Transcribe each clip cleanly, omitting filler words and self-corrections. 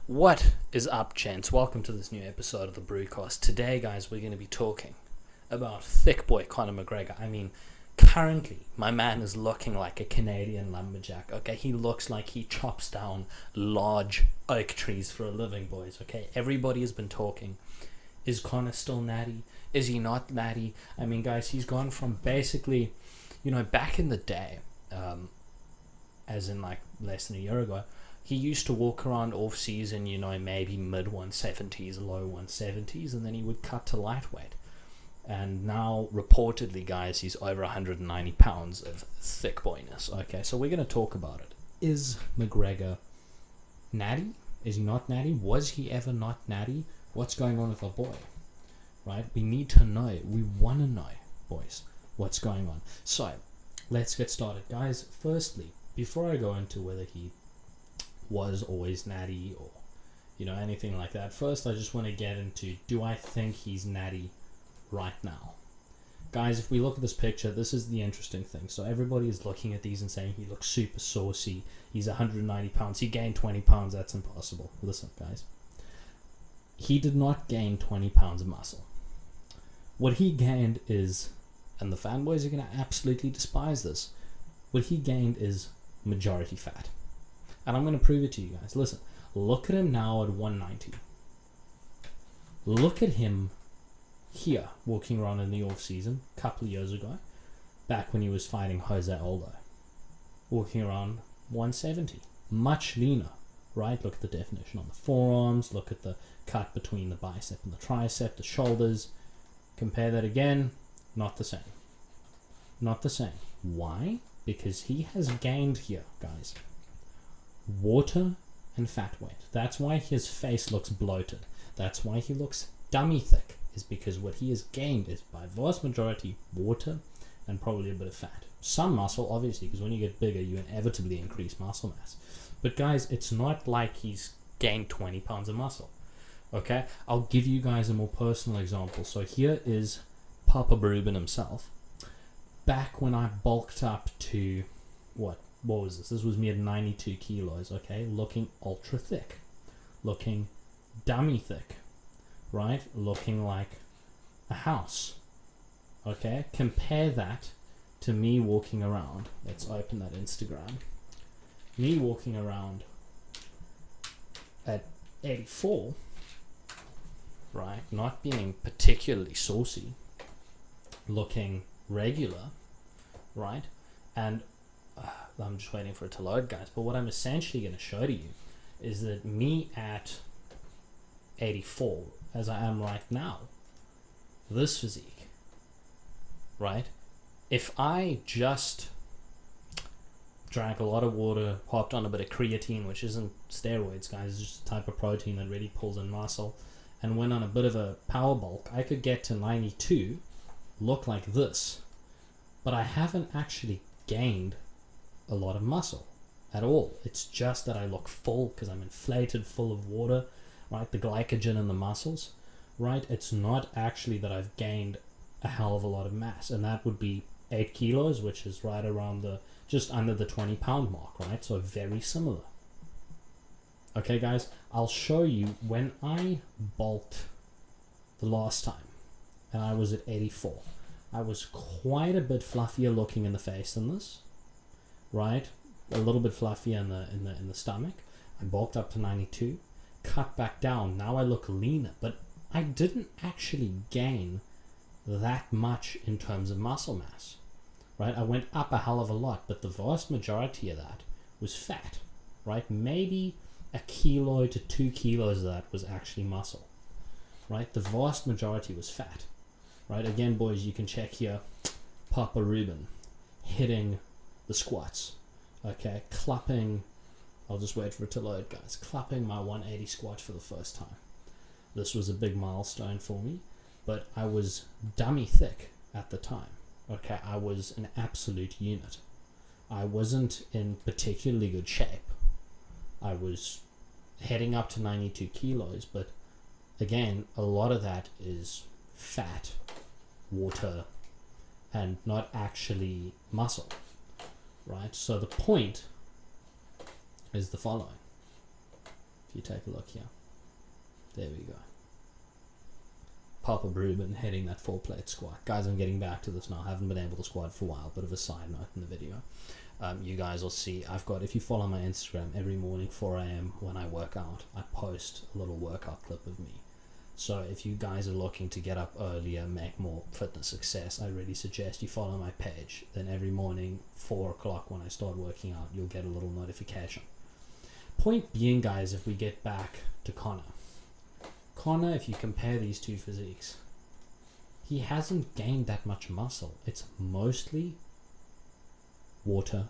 What is up, gents? Welcome to this new episode of the Brewcast. Today, guys, we're going to be talking about thick boy Conor McGregor. I mean, currently, my man is looking like a Canadian lumberjack, okay? He looks like he chops down large oak trees for a living, boys, okay? Everybody has been talking. Is Conor still natty? Is he not natty? I mean, guys, he's gone from basically, back in the day, as in like less than a year ago, he used to walk around off season, maybe mid 170s, low 170s, and then he would cut to lightweight. And now, reportedly, guys, he's over 190 pounds of thick boyness. Okay, so we're going to talk about it. Is McGregor natty? Is he not natty? Was he ever not natty? What's going on with our boy? Right? We need to know. We want to know, boys, what's going on. So, let's get started. Guys, firstly, before I go into whether he was always natty or anything like that, first I just want to get into, do I think he's natty right now? Guys, if we look at this picture, this is the interesting thing. So everybody is looking at these and saying he looks super saucy, he's 190 pounds, he gained 20 pounds, that's impossible. Listen, guys, he did not gain 20 pounds of muscle. What he gained is, and the fanboys are going to absolutely despise this, what he gained is majority fat. And I'm going to prove it to you guys. Listen, look at him now at 190. Look at him here, walking around in the off-season, a couple of years ago, back when he was fighting Jose Aldo. Walking around 170. Much leaner, right? Look at the definition on the forearms. Look at the cut between the bicep and the tricep, the shoulders. Compare that again. Not the same. Not the same. Why? Because he has gained here, guys, water and fat weight. That's why his face looks bloated. That's why he looks dummy thick, is because what he has gained is by vast majority water and probably a bit of fat. Some muscle, obviously, because when you get bigger, you inevitably increase muscle mass. But guys, it's not like he's gained 20 pounds of muscle. Okay? I'll give you guys a more personal example. So here is Papa Rubin himself. Back when I bulked up to, what was this? This was me at 92 kilos, okay? Looking ultra thick. Looking dummy thick, right? Looking like a house, okay? Compare that to me walking around. Let's open that Instagram. Me walking around at 84, right? Not being particularly saucy. Looking regular, right? And I'm just waiting for it to load, guys. But what I'm essentially going to show to you is that me at 84, as I am right now, this physique, right? If I just drank a lot of water, hopped on a bit of creatine, which isn't steroids, guys, it's just a type of protein that really pulls in muscle, and went on a bit of a power bulk, I could get to 92, look like this. But I haven't actually gained a lot of muscle at all. It's just that I look full because I'm inflated, full of water, right? The glycogen in the muscles, right? It's not actually that I've gained a hell of a lot of mass, and that would be 8 kilos, which is right around just under the 20 pound mark, right? So very similar. Okay, guys, I'll show you when I bulked the last time, and I was at 84. I was quite a bit fluffier looking in the face than this, right? A little bit fluffier in the stomach. I bulked up to 92, cut back down. Now I look leaner, but I didn't actually gain that much in terms of muscle mass, right? I went up a hell of a lot, but the vast majority of that was fat, right? Maybe a kilo to 2 kilos of that was actually muscle, right? The vast majority was fat. Right, again, boys, you can check here, Papa Rubin hitting the squats, okay, clapping, I'll just wait for it to load, guys, clapping my 180 squat for the first time. This was a big milestone for me, but I was dummy thick at the time, okay, I was an absolute unit. I wasn't in particularly good shape. I was heading up to 92 kilos, but again, a lot of that is fat, water, and not actually muscle, right? So the point is the following. If you take a look here. There we go. Papa Bruben heading that 4-plate squat. Guys, I'm getting back to this now. I haven't been able to squat for a while. Bit of a side note in the video. You guys will see, I've got, if you follow my Instagram, every morning 4 a.m. when I work out, I post a little workout clip of me. So if you guys are looking to get up earlier, make more fitness success, I really suggest you follow my page. Then every morning, 4 o'clock when I start working out, you'll get a little notification. Point being, guys, if we get back to Conor, if you compare these two physiques, he hasn't gained that much muscle. It's mostly water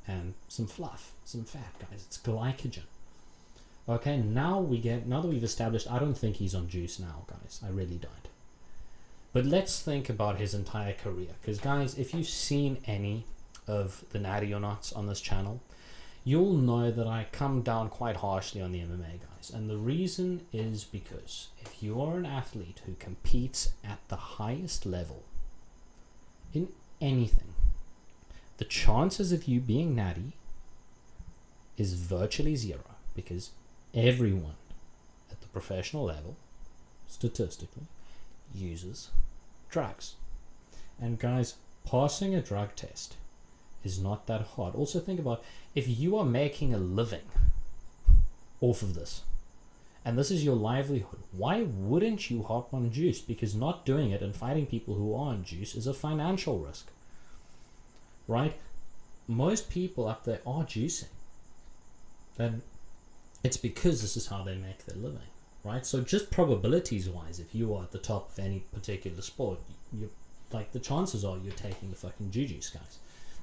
and some fluff, some fat, guys. It's glycogen. Okay, now that we've established, I don't think he's on juice now, guys. I really don't. But let's think about his entire career. Because, guys, if you've seen any of the Natty or Nots on this channel, you'll know that I come down quite harshly on the MMA guys. And the reason is because if you're an athlete who competes at the highest level in anything, the chances of you being natty is virtually zero, because everyone at the professional level, statistically, uses drugs. And guys, passing a drug test is not that hard. Also think about, if you are making a living off of this, and this is your livelihood, why wouldn't you hop on juice? Because not doing it and fighting people who are on juice is a financial risk, right? Most people up there are juicing, and it's because this is how they make their living, right? So just probabilities wise, if you are at the top of any particular sport, you're like, the chances are you're taking the fucking juice, guys.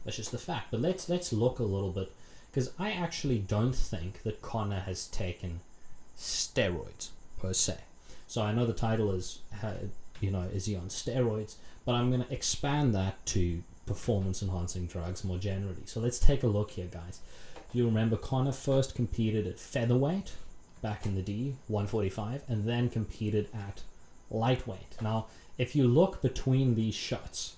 That's just the fact. But let's look a little bit, because I actually don't think that Conor has taken steroids per se. So I know the title is, is he on steroids? But I'm going to expand that to performance enhancing drugs more generally. So let's take a look here, guys. Do you remember Conor first competed at featherweight back in the D, 145, and then competed at lightweight? Now, if you look between these shots,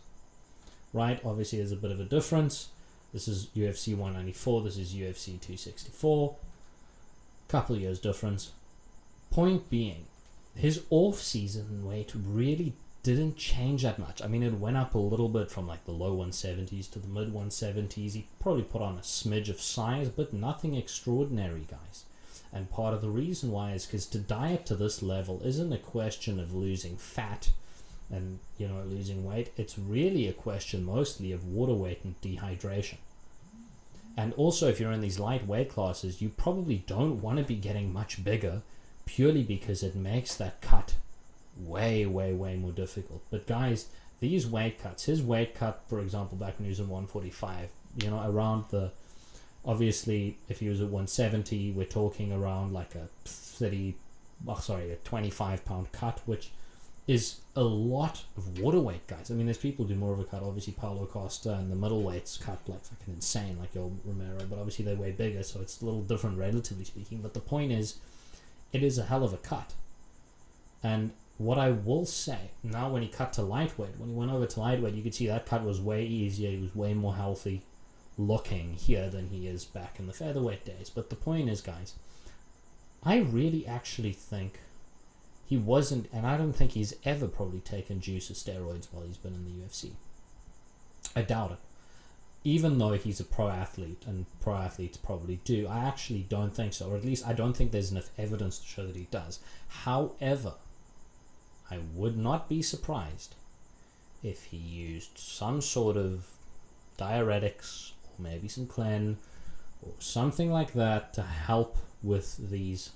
right, obviously there's a bit of a difference. This is UFC 194, this is UFC 264. Couple of years difference. Point being, his off-season weight really didn't change that much. I mean, it went up a little bit from like the low 170s to the mid 170s. He probably put on a smidge of size, but nothing extraordinary, guys. And part of the reason why is because to diet to this level isn't a question of losing fat and losing weight. It's really a question mostly of water weight and dehydration. And also, if you're in these light weight classes, you probably don't want to be getting much bigger, purely because it makes that cut way more difficult. But guys, these weight cuts, his weight cut, for example, back when he was in 145, around the, obviously if he was at 170, we're talking around like a 25 pound cut, which is a lot of water weight, guys. I mean, there's people who do more of a cut. Obviously Paulo Costa and the middleweights cut like fucking insane, like Yoel Romero, but obviously they weigh bigger, so it's a little different relatively speaking. But the point is, it is a hell of a cut. And what I will say, now when he cut to lightweight, when he went over to lightweight, you could see that cut was way easier. He was way more healthy looking here than he is back in the featherweight days. But the point is, guys, I really actually think he wasn't, and I don't think he's ever probably taken juice or steroids while he's been in the UFC. I doubt it. Even though he's a pro athlete, and pro athletes probably do, I actually don't think so. Or at least I don't think there's enough evidence to show that he does. However, I would not be surprised if he used some sort of diuretics, or maybe some Clen, or something like that to help with these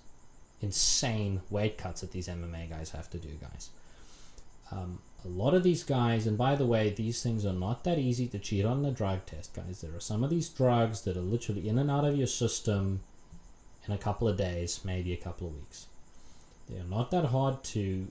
insane weight cuts that these MMA guys have to do, guys. A lot of these guys, and by the way, these things are not that easy to cheat on the drug test, guys. There are some of these drugs that are literally in and out of your system in a couple of days, maybe a couple of weeks. They are not that hard to,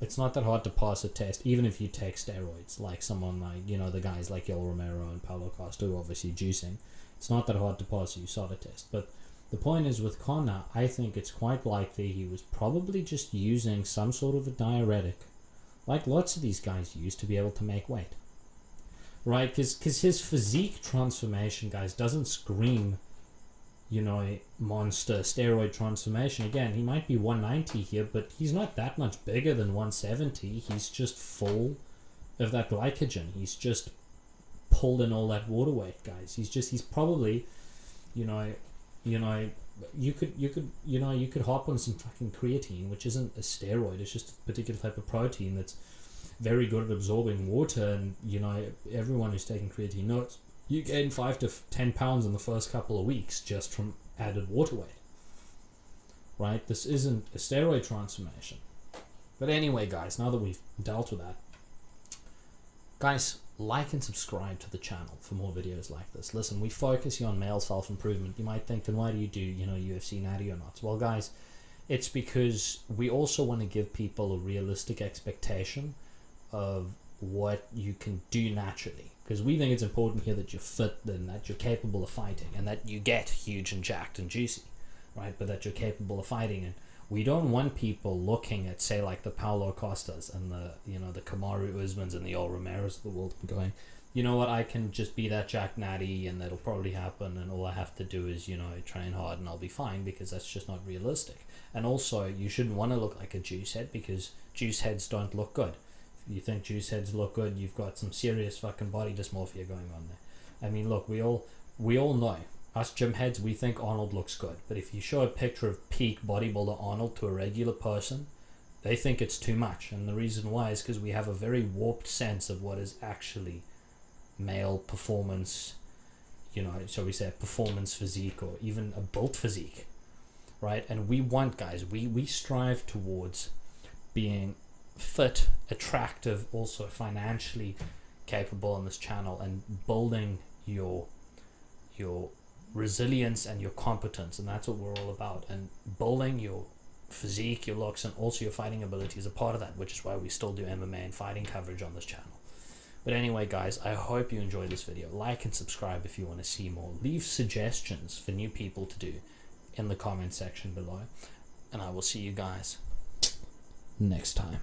it's not that hard to pass a test, even if you take steroids, like someone like, the guys like Yoel Romero and Paulo Costa, who are obviously juicing. It's not that hard to pass a USADA test. But the point is, with Conor, I think it's quite likely he was probably just using some sort of a diuretic, like lots of these guys use, to be able to make weight. Right? Because his physique transformation, guys, doesn't scream monster steroid transformation. Again, he might be 190 here, but he's not that much bigger than 170. He's just full of that glycogen. He's just pulled in all that water weight, guys. He's probably, you could hop on some fucking creatine, which isn't a steroid. It's just a particular type of protein that's very good at absorbing water. And everyone who's taking creatine knows you gain 5 to 10 pounds in the first couple of weeks just from added water weight, right? This isn't a steroid transformation. But anyway, guys, now that we've dealt with that, guys, like and subscribe to the channel for more videos like this. Listen, we focus here on male self-improvement. You might think, then why do you do UFC natty or not? Well, guys, it's because we also want to give people a realistic expectation of what you can do naturally, because we think it's important here that you're fit and that you're capable of fighting and that you get huge and jacked and juicy, right? But that you're capable of fighting. And we don't want people looking at, say, like the Paulo Costas and the Kamaru Usmans and the Ol Romeros of the world and going, you know what, I can just be that Jack Natty and that'll probably happen, and all I have to do is train hard and I'll be fine, because that's just not realistic. And also, you shouldn't want to look like a juice head, because juice heads don't look good. If you think juice heads look good, you've got some serious fucking body dysmorphia going on there. I mean, look, we all know, us gym heads, we think Arnold looks good, but if you show a picture of peak bodybuilder Arnold to a regular person, they think it's too much. And the reason why is because we have a very warped sense of what is actually male performance, shall we say, performance physique, or even a built physique, right? And we want, guys, we strive towards being fit, attractive, also financially capable on this channel, and building your resilience and your competence. And that's what we're all about. And building your physique, your looks, and also your fighting ability is a part of that, which is why we still do MMA and fighting coverage on this channel. But anyway, guys, I hope you enjoyed this video. Like and subscribe if you want to see more. Leave suggestions for new people to do in the comment section below, and I will see you guys next time.